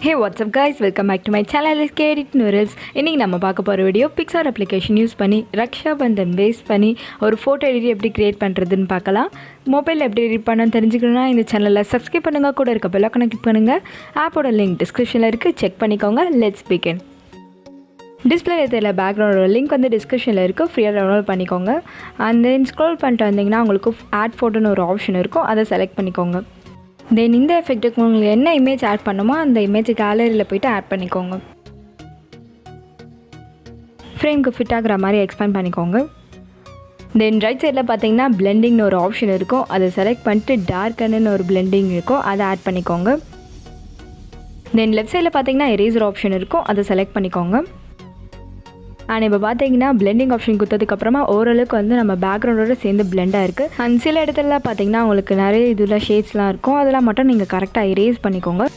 Hey, what's up guys, welcome back to my channel. Let's get it noodles. இன்னைக்கு நம்ம பார்க்க போற video Picsart application use பண்ணி Raksha Bandhan base பண்ணி ஒரு போட்டோ எடிட் எப்படி கிரியேட் பண்றதுன்னு பார்க்கலாம். மொபைல்ல எப்படி எடிட் பண்ணனும் தெரிஞ்சுக்கணும்னா இந்த சேனலை சப்ஸ்கிரைப் பண்ணுங்க, கூட இருக்க பெல் ஐகானை கிளிக் பண்ணுங்க. ஆப்போட லிங்க் டிஸ்கிரிப்ஷன்ல இருக்கு, செக் பண்ணிக்கோங்க. Let's begin. டிஸ்பிளே தெரியல பேக்ரவுண்டோட லிங்க் வந்து டிஸ்கிரிப்ஷனில் இருக்குது, ஃப்ரீயாக டவுன்லோட் பண்ணிக்கோங்க. அண்ட் தென் ஸ்க்ரோல் பண்ணிட்டு வந்தீங்கன்னா உங்களுக்கு ஆட் ஃபோட்டோன்னு ஒரு ஆப்ஷன் இருக்கும், அதை செலக்ட் பண்ணிக்கோங்க. தென் இந்த எஃபெக்ட்டுக்கு உங்களுக்கு என்ன இமேஜ் ஆட் பண்ணுமோ அந்த இமேஜ் கேலரியில் போய்ட்டு ஆட் பண்ணிக்கோங்க. ஃப்ரேம்க்கு ஃபிட் ஆகிற மாதிரி எக்ஸ்பேண்ட் பண்ணிக்கோங்க. தென் ரைட் சைடில் பார்த்தீங்கன்னா பிளெண்டிங்னு ஒரு ஆப்ஷன் இருக்கும், அதை செலக்ட் பண்ணிட்டு டார்க்கன்னு ஒரு பிளெண்டிங் இருக்கும், அதை ஆட் பண்ணிக்கோங்க. தென் லெஃப்ட் சைடில் பார்த்தீங்கன்னா எரேசர் ஆப்ஷன் இருக்கும், அதை செலக்ட் பண்ணிக்கோங்க. அண்ட் இப்போ பார்த்தீங்கன்னா பிளெண்டிங் ஆப்ஷன் கொடுத்ததுக்கப்புறமா ஓரளவுக்கு வந்து நம்ம பேக்ரவுண்டோட சேர்ந்து பிளெண்டாக இருக்குது. அண்ட் சில இடத்துல பார்த்தீங்கன்னா உங்களுக்கு நிறைய இதில் ஷேட்ஸ்லாம் இருக்கும், அதெல்லாம் மட்டும் நீங்கள் கரெக்டாக எரேஸ் பண்ணிக்கோங்க.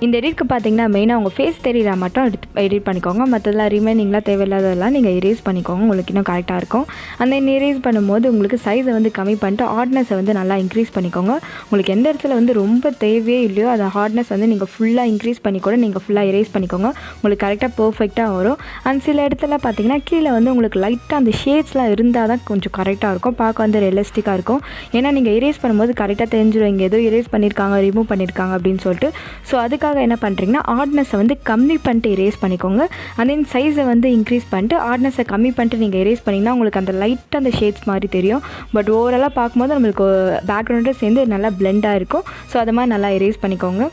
இந்த எடிட்க்கு பார்த்தீங்கன்னா மெயினாக உங்கள் ஃபேஸ் தெரியல மட்டும் எடிட் பண்ணிக்கோங்க, மற்றதெல்லாம் ரிமைனிங்லாம் தேவையில்லாததெல்லாம் நீங்கள் எரேஸ் பண்ணிக்கோங்க, உங்களுக்கு இன்னும் கரெக்டாக இருக்கும். அந்த எரேஸ் பண்ணும்போது உங்களுக்கு சைஸை வந்து கம்மி பண்ணிட்டு ஹார்ட்னஸை வந்து நல்லா இன்க்ரீஸ் பண்ணிக்கோங்க. உங்களுக்கு எந்த இடத்துல வந்து ரொம்ப தேவையே இல்லையோ அந்த ஹார்ட்னஸ் வந்து நீங்கள் ஃபுல்லாக இன்க்ரீஸ் பண்ணி கூட நீங்கள் ஃபுல்லாக எரேஸ் பண்ணிக்கோங்க, உங்களுக்கு கரெக்டாக பர்ஃபெக்டாக வரும். அண்ட் சில இடத்துல பார்த்தீங்கன்னா கீழே வந்து உங்களுக்கு லைட்டாக அந்த ஷேட்ஸ்லாம் இருந்தால் தான் கொஞ்சம் கரெக்டாக இருக்கும், பார்க்க வந்து ரியலிஸ்டிக்காக இருக்கும். ஏன்னா நீங்கள் எரேஸ் பண்ணும்போது கரெக்டாக தெரிஞ்சிடும் இங்கே ஏதோ எரேஸ் பண்ணியிருக்காங்க, ரிமூவ் பண்ணியிருக்காங்க அப்படின்னு சொல்லிட்டு. ஸோ அதுக்காக என்ன பண்ணுறீங்கன்னா ஹார்ட்னஸை வந்து கம்மி பண்ணிட்டு எரேஸ் பண்ணிக்கோங்க. அண்ட் தென் சைஸை வந்து இன்க்ரீஸ் பண்ணிட்டு ஹார்ட்னஸை கம்மி பண்ணிட்டு நீங்கள் எரேஸ் பண்ணிங்கன்னா உங்களுக்கு அந்த லைட்டாக அந்த ஷேட்ஸ் மாதிரி தெரியும். பட் ஓவராலாக பார்க்கும்போது நம்மளுக்கு பேக்ரவுண்டை சேர்ந்து நல்லா பிளெண்டாக இருக்கும். ஸோ அது மாதிரி நல்லா எரேஸ் பண்ணிக்கோங்க.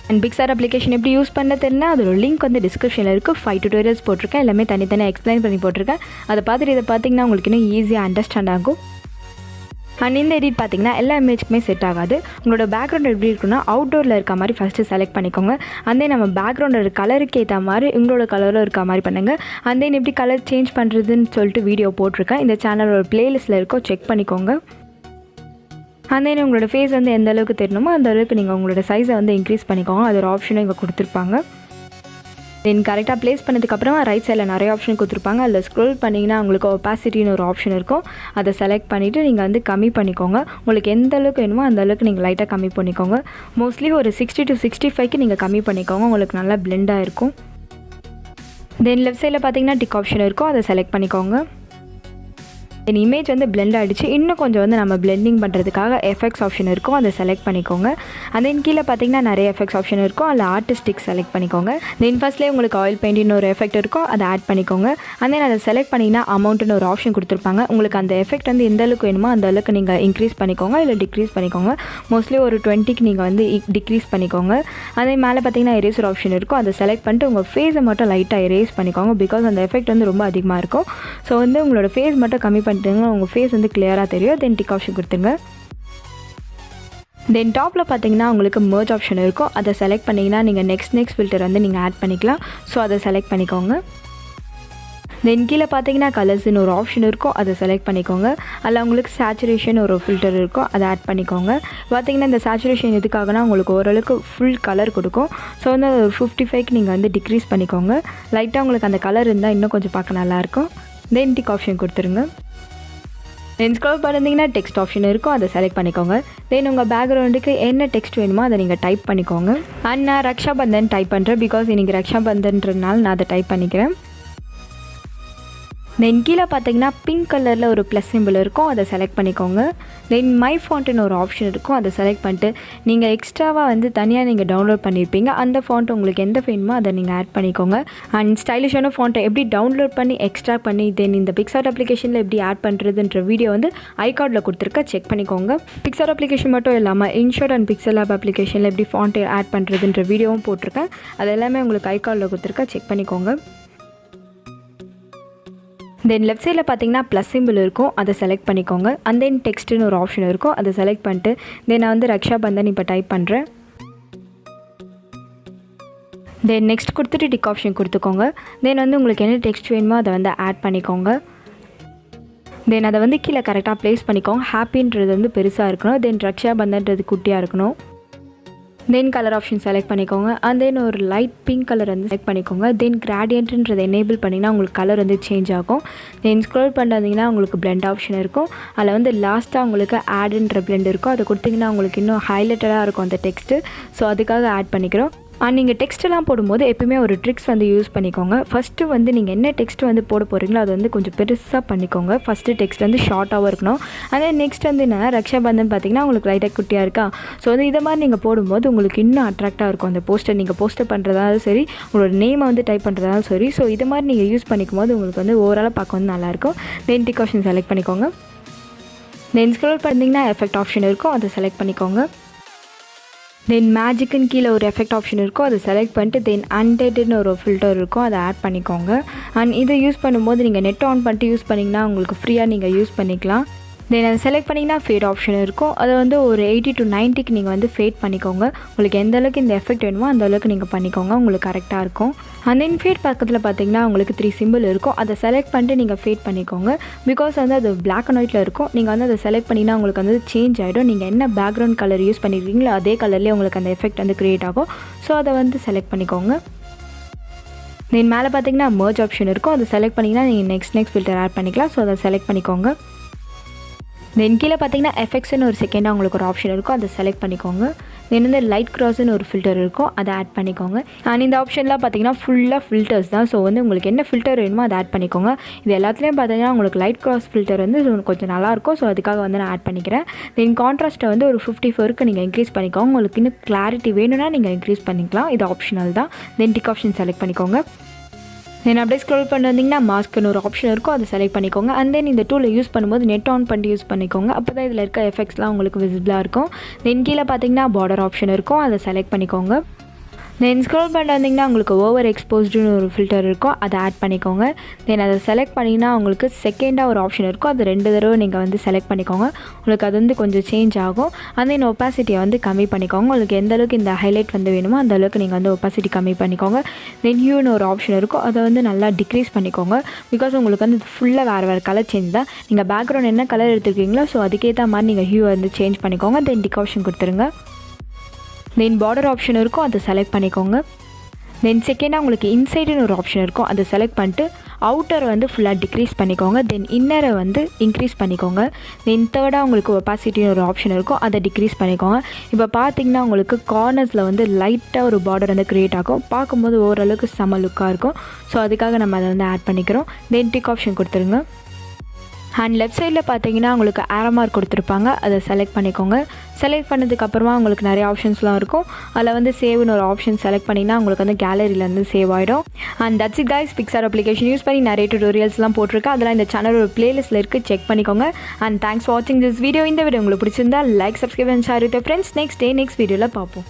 அண்ட் Picsart அப்ளிகேஷன் எப்படி யூஸ் பண்ண தெரியல, அதோட லிங்க் வந்து டிஸ்கிரிப்ஷனில் இருக்குது. 5 டியூட்டோரியல்ஸ் போட்டிருக்கேன், எல்லாமே தனித்தனியாக எக்ஸ்பிளைன் பண்ணி போட்டிருக்கேன். அதை பார்த்துட்டு இதை பார்த்தீங்கன்னா உங்களுக்கு இன்னும் ஈஸியாக அண்டர்ஸ்டாண்ட் ஆகும். அண்ட் இந்த எடிட் பார்த்தீங்கன்னா எல்லா இமேஜுக்குமே செட் ஆகாது. உங்களோட பேக்ரவுண்ட் எப்படி இருக்குன்னா அவுட்டோரில் இருக்க மாதிரி ஃபஸ்ட்டு செலக்ட் பண்ணிக்கோங்க. அண்ட் தென் நம்ம பேக்ரவுண்டோட கலருக்கு ஏற்ற மாதிரி உங்களோட கலரில் இருக்க மாதிரி பண்ணுங்கள். அண்ட் தென் எப்படி கலர் சேஞ்ச் பண்ணுறதுன்னு சொல்லிட்டு வீடியோ போட்டிருக்கேன், இந்த சேனலோட பிளேலிஸ்ட்டில் இருக்கோ, செக் பண்ணிக்கோங்க. அண்ட் தென் உங்களோட ஃபேஸ் வந்து எந்த அளவுக்கு தெரியணுமோ அந்த அளவுக்கு நீங்கள் உங்களோட சைஸை வந்து இன்க்ரீஸ் பண்ணிக்கோங்க, அது ஒரு ஆப்ஷனும் இங்கே கொடுத்துருப்பாங்க. தென் கரெக்டாக ப்ளேஸ் பண்ணதுக்கப்புறமா ரைட் சைடில் நிறைய ஆப்ஷன் கொடுத்துருப்பாங்க, அதில் ஸ்க்ரோல் பண்ணிங்கன்னா உங்களுக்கு ஒப்பாசிட்டின்னு ஒரு ஆப்ஷன் இருக்கும், அதை செலக்ட் பண்ணிவிட்டு நீங்கள் வந்து கம்மி பண்ணிக்கோங்க. உங்களுக்கு எந்த அளவுக்கு வேணுமோ அந்த அளவுக்கு நீங்கள் லைட்டாக கம்மி பண்ணிக்கோங்க. மோஸ்ட்லி ஒரு 60 to 65க்கு நீங்கள் கம்மி பண்ணிக்கோங்க, உங்களுக்கு நல்லா பிளெண்டாக இருக்கும். தென் லெஃப்ட் சைடில் பார்த்தீங்கன்னா டிக் ஆப்ஷன் இருக்கும், அதை செலக்ட் பண்ணிக்கோங்க. தென் இமேஜ் வந்து பிளெண்ட் ஆகிடுச்சு, இன்னும் கொஞ்சம் வந்து நம்ம பிளெண்டிங் பண்ணுறதுக்காக எஃபெக்ட்ஸ் ஆப்ஷன் இருக்கும், அதை செலக்ட் பண்ணிக்கோங்க. அண்ட் தென் கீழே பார்த்தீங்கன்னா நிறைய எஃபெக்ட்ஸ் ஆப்ஷன் இருக்கும், அதில் ஆர்டிஸ்டிக் செலக்ட் பண்ணிக்கோங்க. தென் ஃபர்ஸ்ட்லேயே உங்களுக்கு ஆயில் பெயிண்டின்னு ஒரு எஃபெக்ட் இருக்கும், அதை ஆட் பண்ணிக்கோங்க. அண்ட் தென் அதை செலக்ட் பண்ணிங்கன்னா அமௌண்ட்டுன்னு ஒரு ஆப்ஷன் கொடுத்துருப்பாங்க. உங்களுக்கு அந்த எஃபெக்ட் வந்து எந்த அளவுக்கு வேணுமோ அந்த அளவுக்கு நீங்கள் இன்க்ரீஸ் பண்ணிக்கோங்க, இல்லை டிக்ரீஸ் பண்ணிக்கோங்க. மோஸ்ட்லி ஒரு 20க்கு நீங்கள் வந்து டிக்ரீஸ் பண்ணிக்கோங்க. அதே மேலே பார்த்தீங்கன்னா எரேசர் ஆப்ஷன் இருக்கும், அதை செலக்ட் பண்ணிட்டு உங்கள் ஃபேஸை மட்டும் லைட்டாக எரேஸ் பண்ணிக்கோங்க, பிகாஸ் அந்த எஃபெக்ட் வந்து ரொம்ப அதிகமாக இருக்கும். ஸோ வந்து உங்களோட ஃபேஸ் மட்டும் கம்மி பண்ணிட்டுங்க, உங்கள் ஃபேஸ் வந்து கிளியராக தெரியும். தென் டிக் ஆப்ஷன் கொடுத்துருங்க. தென் டாப்பில் பார்த்தீங்கன்னா உங்களுக்கு மர்ஜ் ஆப்ஷன் இருக்கும், அதை செலக்ட் பண்ணிங்கன்னா நீங்கள் நெக்ஸ்ட் ஃபில்டர் வந்து நீங்கள் ஆட் பண்ணிக்கலாம். ஸோ அதை செலக்ட் பண்ணிக்கோங்க. தென் கீழே பார்த்தீங்கன்னா கலர்ஸ்னு ஒரு ஆப்ஷன் இருக்கும், அதை செலக்ட் பண்ணிக்கோங்க. அதில் உங்களுக்கு சேச்சுரேஷன் ஒரு ஃபில்டர் இருக்கும், அதை ஆட் பண்ணிக்கோங்க. பார்த்தீங்கன்னா இந்த சேச்சுரேஷன் எதுக்காகனா உங்களுக்கு ஓரளவுக்கு ஃபுல் கலர் கொடுக்கும். ஸோ வந்து 55க்கு நீங்கள் வந்து டிக்ரீஸ் பண்ணிக்கோங்க. லைட்டாக உங்களுக்கு அந்த கலர் இருந்தால் இன்னும் கொஞ்சம் பார்க்க நல்லாயிருக்கும். தென் டிக் ஆப்ஷன் கொடுத்துருங்க. தென் ஸ்க்ரோல் பண்ணிங்கன்னா டெக்ஸ்ட் ஆப்ஷன் இருக்கும், அதை செலக்ட் பண்ணிக்கோங்க. தென் உங்கள் பேக்ரவுண்டுக்கு என்ன டெக்ஸ்ட் வேணுமோ அதை நீங்கள் டைப் பண்ணிக்கோங்க. அண்ட் நான் ரக்ஷா பந்தன் டைப் பண்ணுறேன், பிகாஸ் இன்றைக்கி ரக்ஷா பந்தன்றதுனால நான் அதை டைப் பண்ணிக்கிறேன். தென் கீழே பார்த்தீங்கன்னா பிங்க் கலரில் ஒரு ப்ளஸ் சிம்பிள் இருக்கும், அதை செலக்ட் பண்ணிக்கோங்க. தென் மை ஃபாண்ட்டுன்னு ஒரு ஆப்ஷன் இருக்கும், அதை செலக்ட் பண்ணிட்டு நீங்கள் எக்ஸ்ட்ராவாக வந்து தனியாக நீங்கள் டவுன்லோட் பண்ணியிருப்பீங்க, அந்த ஃபாண்ட் உங்களுக்கு எந்த வேணுமோ அதை நீங்கள் ஆட் பண்ணிக்கோங்க. அண்ட் ஸ்டைலிஷான ஃபாண்ட்டை எப்படி டவுன்லோட் பண்ணி எக்ஸ்ட்ரா பண்ணி தென் இந்த Picsart அப்ளிகேஷனில் எப்படி ஆட் பண்ணுறதுன்ற வீடியோ வந்து ஐகார்டில் கொடுத்துருக்க, செக் பண்ணிக்கோங்க. Picsart அப்ளிகேஷன் மட்டும் இல்லாமல் இன்ஷாட் அண்ட் பிக்சல் ஆப் அப்ளிகேஷனில் எப்படி ஃபாண்ட்டை ஆட் பண்ணுறதுன்ற வீடியோவும் போட்டிருக்கேன், அது எல்லாமே உங்களுக்கு ஐகார்டில் கொடுத்துருக்க, செக் பண்ணிக்கோங்க. தென் லெஃப்ட் சைடில் பார்த்தீங்கன்னா ப்ளஸ் சிம்பிள் இருக்கும், அதை செலக்ட் பண்ணிக்கோங்க. அண்ட் தென் டெக்ஸ்ட்டுன்னு ஒரு ஆப்ஷன் இருக்கும், அதை செலக்ட் பண்ணிட்டு தென் நான் வந்து ரக்ஷா பந்தன் இப்போ டைப் பண்ணுறேன். தென் நெக்ஸ்ட் கொடுத்துட்டு டிக் ஆப்ஷன் கொடுத்துக்கோங்க. தென் வந்து உங்களுக்கு என்ன டெக்ஸ்ட் வேணுமோ அதை வந்து ஆட் பண்ணிக்கோங்க. தென் அதை வந்து கீழே கரெக்டாக ப்ளேஸ் பண்ணிக்கோங்க. ஹாப்பின்றது வந்து பெருசாக இருக்கணும், தென் ரக்ஷா பந்தன்றது குட்டியாக இருக்கணும். தென் கலர் ஆப்ஷன் செலக்ட் பண்ணிக்கோங்க. அண்ட் தென் ஒரு லைட் பிங்க் கலர் வந்து செலக்ட் பண்ணிக்கோங்க. தென் கிராடியன்ட்ன்றதை எனேபிள் பண்ணிங்கன்னா உங்களுக்கு கலர் வந்து சேஞ்ச் ஆகும். தென் ஸ்க்ரோல் பண்ணிட்டீங்கன்னா உங்களுக்கு பிளெண்ட் ஆப்ஷன் இருக்கும். அதில் வந்து லாஸ்ட்டாக உங்களுக்கு ஆடுன்ற பிளெண்ட் இருக்கும். அதை கொடுத்திங்கன்னா உங்களுக்கு இன்னும் ஹைலைட்டடாக இருக்கும் அந்த டெக்ஸ்ட்டு. ஸோ அதுக்காக ஆட் பண்ணிக்கிறோம். அண்ட் நீங்கள் டெக்ஸ்ட்டெல்லாம் போடும்போது எப்பயுமே ஒரு ட்ரிக்ஸ் வந்து யூஸ் பண்ணிக்கோங்க. ஃபஸ்ட்டு வந்து நீங்கள் என்ன டெக்ஸ்ட் வந்து போட போகிறீங்களோ அது வந்து கொஞ்சம் பெருசாக பண்ணிக்கோங்க. ஃபஸ்ட்டு டெக்ஸ்ட் வந்து ஷார்ட்டாகவும் இருக்கணும். அதே நெக்ஸ்ட் வந்து என்னென்னா ரக்ஷா பந்தன் பார்த்திங்கன்னா உங்களுக்கு லைட்டாக குட்டியாக இருக்கா. ஸோ வந்து இதை மாதிரி நீங்கள் போடும்போது உங்களுக்கு இன்னும் அட்ராக்டாக இருக்கும் அந்த போஸ்டர். நீங்கள் போஸ்டர் பண்ணுறதாலும் சரி, உங்களோட நேமை வந்து டைப் பண்ணுறதாலும் சரி. ஸோ இது மாதிரி நீங்கள் யூஸ் பண்ணிக்கும் போது உங்களுக்கு வந்து ஓவராலாக பார்க்க வந்து நல்லாயிருக்கும். தென் டிக் ஆப்ஷன் செலக்ட் பண்ணிக்கோங்க. தென் ஸ்க்ரோல் பண்ணிங்கன்னா எஃபெக்ட் ஆப்ஷன் இருக்கும், அதை செலக்ட் பண்ணிக்கோங்க. தென் மேஜிக்குன்னு கீழே ஒரு எஃபெக்ட் ஆப்ஷன் இருக்கும், அதை செலக்ட் பண்ணிட்டு தென் அன்டேட்டட்னு ஒரு ஃபில்டர் இருக்கும், அதை ஆட் பண்ணிக்கோங்க. அண்ட் இதை யூஸ் பண்ணும்போது நீங்கள் நெட் ஆன் பண்ணிட்டு யூஸ் பண்ணிங்கன்னா உங்களுக்கு ஃப்ரீயாக நீங்கள் யூஸ் பண்ணிக்கலாம். தென் அதை செலக்ட் பண்ணிங்கன்னா ஃபேட் ஆப்ஷன் இருக்கும். அதை வந்து ஒரு 80 to 90க்கு நீங்கள் வந்து ஃபேட் பண்ணிக்கோங்க. உங்களுக்கு எந்த அளவுக்கு இந்த எஃபெக்ட் வேணுமோ அந்த அளவுக்கு நீங்கள் பண்ணிக்கோங்க, உங்களுக்கு கரெக்டாக இருக்கும். அண்ட் தென் ஃபேட் பக்கத்தில் பார்த்தீங்கன்னா உங்களுக்கு 3 சிம்பிள் இருக்கும், அதை செலக்ட் பண்ணிட்டு நீங்கள் ஃபேட் பண்ணிக்கோங்க. பிகாஸ் வந்து அது பிளாக் அண்ட் ஒயிட்டில் இருக்கும். நீங்கள் வந்து அதை செலக்ட் பண்ணிங்கன்னா உங்களுக்கு வந்து சேஞ்ச் ஆகிடும். நீங்கள் என்ன பேக்ரவுண்ட் கலர் யூஸ் பண்ணியிருக்கீங்களோ அதே கலர்லேயே உங்களுக்கு அந்த எஃபெக்ட் வந்து க்ரியேட் ஆகும். ஸோ அதை வந்து செலக்ட் பண்ணிக்கோங்க. தென் மேலே பார்த்தீங்கன்னா மர்ஜ் ஆப்ஷன் இருக்கும், அதை செலக்ட் பண்ணிங்கன்னா நீங்கள் நெக்ஸ்ட் ஃபில்டர் ஆட் பண்ணிக்கலாம். ஸோ அதை செலக்ட் பண்ணிக்கோங்க. தென் கீழே பார்த்தீங்கன்னா எஃபெக்ட்ஸ்னு ஒரு செகண்டாக உங்களுக்கு ஒரு ஆப்ஷன் இருக்கும், அதை செலக்ட் பண்ணிக்கோங்க. தென் வந்து லைட் க்ராஸ்ன்னு ஒரு ஃபில்டர் இருக்கும், அதை ஆட் பண்ணிக்கோங்க. அண்ட் இந்த ஆப்ஷன்லாம் பார்த்தீங்கன்னா ஃபுல்லாக ஃபில்டர்ஸ் தான். ஸோ வந்து உங்களுக்கு என்ன ஃபில்டர் வேணுமோ அதை ஆட் பண்ணிக்கோங்க. இது எல்லாத்துலேயும் பார்த்தீங்கன்னா உங்களுக்கு லைட் க்ராஸ் ஃபில்டர் வந்து கொஞ்சம் நல்லாயிருக்கும். ஸோ அதுக்காக வந்து நான் ஆட் பண்ணிக்கிறேன். தென் கான்ட்ராஸ்ட்டை வந்து ஒரு 54க்கு நீங்கள் இன்க்ரீஸ் பண்ணிக்கோங்க. உங்களுக்கு இன்னும் கிளாரிட்டி வேணும்னா நீங்கள் இன்க்ரீஸ் பண்ணிக்கலாம், இது ஆப்ஷனல் தான். தென் டிக் ஆப்ஷன் செலக்ட் பண்ணிக்கோங்க. தென் அப்படியே ஸ்க்ரோல் பண்ணி வந்தீங்கன்னா மாஸ்க்குன்னு ஒரு ஆப்ஷன் இருக்கும், அதை செலக்ட் பண்ணிக்கோங்க. அண்ட் தென் இந்த டூலை யூஸ் பண்ணும்போது நெட் ஆன் பண்ணி யூஸ் பண்ணிக்கோங்க. அப்போ தான் இதில் இருக்க எஃபெக்ட்ஸ்லாம் உங்களுக்கு விசிபிளாக இருக்கும். தென் கீழே பார்த்தீங்கன்னா பார்டர் ஆப்ஷன் இருக்கும், அதை செலக்ட் பண்ணிக்கோங்க. தென் ஸ்க்ரோல் பண்ணிட்டு வந்தீங்கன்னா உங்களுக்கு ஓவர் எக்ஸ்போஸ்டுன்னு ஒரு ஃபில்டர் இருக்கும், அதை ஆட் பண்ணிக்கோங்க. தென் அதை செலக்ட் பண்ணிங்கன்னா உங்களுக்கு செகண்டாக ஒரு ஆப்ஷன் இருக்கும், அது 2 தடவை நீங்கள் வந்து செலக்ட் பண்ணிக்கோங்க. உங்களுக்கு அது வந்து கொஞ்சம் சேஞ்ச் ஆகும். அந்த தென் ஒப்பாசிட்டியை வந்து கம்மி பண்ணிக்கோங்க. உங்களுக்கு எந்த அளவுக்கு இந்த ஹைலைட் வந்து வேணுமோ அந்த அளவுக்கு நீங்கள் வந்து ஒப்பாசிட்டி கம்மி பண்ணிக்கோங்க. தென் ஹியூன்னு ஒரு ஆப்ஷன் இருக்கும், அதை வந்து நல்லா டிக்ரீஸ் பண்ணிக்கோங்க. பிகாஸ் உங்களுக்கு வந்து ஃபுல்லாக வேறு கலர் சேஞ்ச் தான். நீங்கள் பேக்ரவுண்ட் என்ன கலர் எடுத்துருக்கீங்களோ ஸோ அதுக்கேற்ற மாதிரி நீங்கள் ஹியூ வந்து சேஞ்ச் பண்ணிக்கோங்க. தென் டிக் ஆப்ஷன் கொடுத்துருங்க. தென் பார்டர் ஆப்ஷன் இருக்கும், அதை செலக்ட் பண்ணிக்கோங்க. தென் செகண்டாக உங்களுக்கு இன்சைடுன்னு ஒரு ஆப்ஷன் இருக்கும், அதை செலக்ட் பண்ணிட்டு அவுட்டரை வந்து ஃபுல்லாக டிக்ரீஸ் பண்ணிக்கோங்க. தென் இன்னரை வந்து இன்க்ரீஸ் பண்ணிக்கோங்க. தென் தேர்டாக உங்களுக்கு ஒப்பாசிட்டின்னு ஒரு ஆப்ஷன் இருக்கும், அதை டிக்ரீஸ் பண்ணிக்கோங்க. இப்போ பார்த்தீங்கன்னா உங்களுக்கு கார்னர்ஸில் வந்து லைட்டாக ஒரு பார்டர் வந்து க்ரியேட் ஆகும். பார்க்கும்போது ஓரளவுக்கு செம லுக்காக இருக்கும். ஸோ அதுக்காக நம்ம அதை வந்து ஆட் பண்ணிக்கிறோம். தென் டிக் ஆப்ஷன் கொடுத்துருங்க. அண்ட் லெஃப்ட் சைடில் பார்த்தீங்கன்னா உங்களுக்கு ஆரோ மார்க் கொடுத்துருப்பாங்க, அதை செலக்ட் பண்ணிக்கோங்க. செலக்ட் பண்ணதுக்கப்புறமா உங்களுக்கு நிறைய ஆப்ஷன்ஸ்லாம் இருக்கும். அதில் வந்து சேவ்னு ஒரு ஆப்ஷன் செலக்ட் பண்ணிங்கன்னா உங்களுக்கு வந்து கேலரியிலேருந்து சேவ் ஆகிடும். And that's it guys. Pixar application use பண்ணி நிறைய டுட்டோரியல்ஸ்லாம் போட்டிருக்கேன். அதெல்லாம் இந்த சேனலோட பிளேலிஸ்ட்டில் இருக்குது, செக் பண்ணிக்கோங்க. அண்ட் தேங்க்ஸ் ஃபார் வாட்சிங் திஸ் வீடியோ. இந்த வீடியோ உங்களுக்கு பிடிச்சிருந்தா like, subscribe and share with friends. Next வீடியோவில் பார்ப்போம்.